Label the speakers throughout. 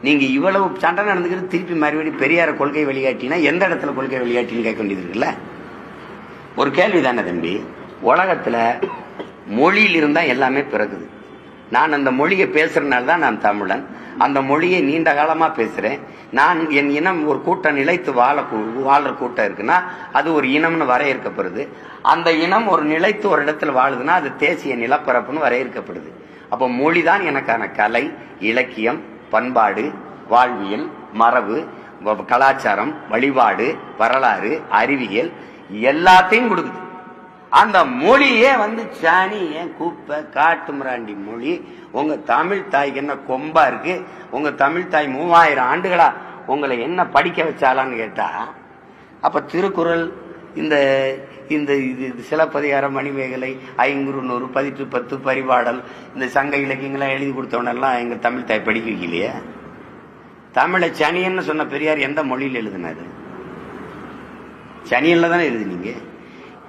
Speaker 1: நீங்க இவ்வளவு சண்டை நடந்துக்கிட்டு திருப்பி மறுபடியும் பெரியார கொள்கை வெளியாட்டினா எந்த இடத்துல கொள்கை வெளியாட்டின்னு கேட்க வேண்டியது இருக்குல்ல. ஒரு கேள்வி தானே தம்பி. உலகத்துல மொழியில் இருந்தா எல்லாமே பிறகுது. நான் அந்த மொழியை பேசுறதுனால தான் நான் தமிழன். அந்த மொழியை நீண்ட காலமா பேசுறேன். நான் என் இனம் ஒரு கூட்டம் நிலைத்து வாழ்ற கூட்டம் இருக்குன்னா அது ஒரு இனம்னு வரையறுக்கப்படுது. அந்த இனம் ஒரு நிலைத்து ஒரு இடத்துல வாழுதுன்னா அது தேசிய நிலப்பரப்புன்னு வரையறுக்கப்படுது. அப்ப மொழிதான் எனக்கான கலை, இலக்கியம், பண்பாடு, வாழ்வியல், மரபு, கலாச்சாரம், வழிபாடு, வரலாறு, அறிவியல் எல்லாத்தையும் கொடுக்குது. அந்த மொழியே சாணி ஏன் கூப்ப காட்டு மிராண்டி மொழி. உங்க தமிழ் தாய்க்கு என்ன கொம்பா இருக்கு? உங்க தமிழ் தாய் 3000 ஆண்டுகளா உங்களை என்ன படிக்க வச்சாலான்னு கேட்டா, அப்ப திருக்குறள், இந்த இந்த சிலப்பதிகாரம், மணிமேகலை, ஐங்குறுநூறு, 10 பரிபாடல், இந்த சங்க இலக்கியங்களாம் எழுதி கொடுத்தவனெல்லாம் எங்க தமிழ் தாய் படிக்க வைக்கலையே. தமிழை சனியன்னு சொன்ன பெரியார் எந்த மொழியில் எழுதினாரு? சனியன்ல தானே எழுதினீங்க.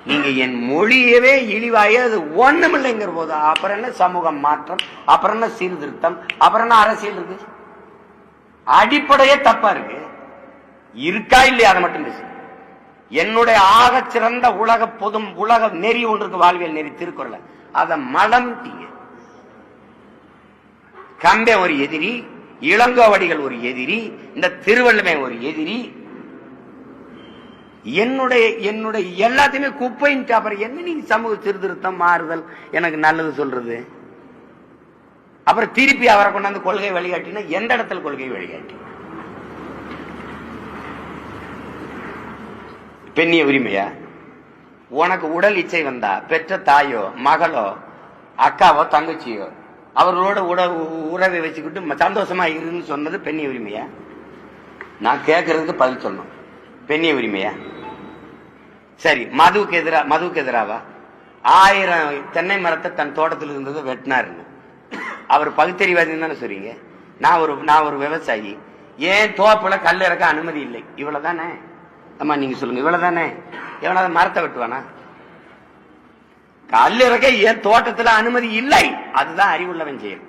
Speaker 1: நீங்க என் மொழியவே இழிவாய அது ஒண்ணுமில்லைங்கிற போது அப்புறம் என்ன சமூக மாற்றம், அப்புறம் என்ன சீர்திருத்தம், அப்புறம் என்ன அரசியல் இருக்கு? அடிப்படையே தப்பா இருக்கு. இருக்கா இல்லையா அதை மட்டும் பேசு. என்னுடைய ஆக சிறந்த உலக நெறி ஒன்று இருக்கு, வாழ்வியல் நெறி, திருக்குறள். அதை மலம்ட்டீங்க. கம்பே ஒரு எதிரி, இளங்கோவடிகள் ஒரு எதிரி, இந்த திருவள்ளுமை ஒரு எதிரி. என்னுடைய எல்லாத்தையுமே குப்பைன்ட்டு அப்புறம் என்ன நீங்க சமூக சீர்திருத்தம், மாறுதல், எனக்கு நல்லது சொல்றது? அப்புறம் திருப்பி அவரை கொண்டாந்து கொள்கை வழிகாட்டினா எந்த இடத்துல கொள்கை வழிகாட்டி? பெண்ணிய உரிமையா? உனக்கு உடல் இச்சை வந்தா பெற்ற தாயோ, மகளோ, அக்காவோ, தங்கச்சியோ அவர்களோட உறவை வச்சுக்கிட்டு சந்தோஷமா இருன்னு சொன்னது பெண்ணிய உரிமையா? நான் கேட்கறதுக்கு பதில் சொன்னோம். பெண்ணிய உரிமையா? சரி, மதுவுக்கு எதிராவா? 1000 தென்னை மரத்தை தன் தோட்டத்தில் இருந்தது வெட்டினாருன்னு அவர் பகுத்தறிவாதி தானே சொல்றீங்க. நான் ஒரு விவசாயி, ஏன் தோப்புல கல் இறக்க அனுமதி இல்லை, இவ்வளவுதானே? அம்மா நீங்க சொல்லுங்க, இவ்வளவுதானே? எவனாவது மரத்தை வெட்டுவானா? கல் இறக்க ஏன் தோட்டத்துல அனுமதி இல்லை, அதுதான் அறிவுள்ளவன் செயல்.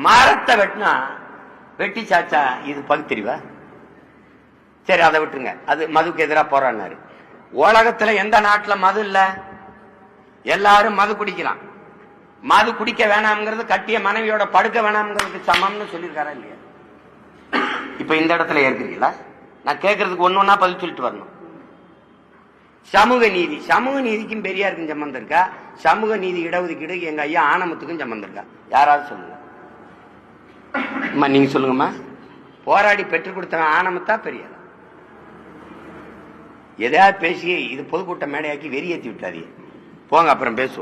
Speaker 1: மரத்தை வெட்டினா வெட்டி சாச்சா இது பகுத்தறிவா? சரி, அதை விட்டுருங்க. அது மதுக்கு எதிராக போராடினாரு. உலகத்துல எந்த நாட்டுல மது இல்ல? எல்லாரும் மது குடிக்கலாம். மது குடிக்க வேணாம்ங்கிறது கட்டிய மனைவியோட படுக்க வேணாம்ங்கிறதுக்கு சமம்னு சொல்லியிருக்காரா இல்லையா? இப்ப இந்த இடத்துல ஏற்கிறீங்களா? நான் கேட்கறதுக்கு ஒன்னொன்னா பதில் சொல்லிட்டு வரணும். சமூக நீதி, சமூக நீதிக்கும் பெரியாருக்கும் சம்பந்தம் இருக்கா? சமூக நீதி இடஒதுக்கீடு எங்க ஐயா ஆனமத்துக்கும் சம்பந்தம் இருக்கா? யாராவது சொல்லுங்க. நீங்க சொல்லுங்கம்மா. போராடி பெற்றுக் கொடுத்த ஆனமத்தா பெரியார்? எதையாவது பேசி இது பொதுக்கூட்ட மேடையாக்கி வெறியேற்றி விட்டாதீங்க. போங்க, அப்புறம் பேசுவோம்.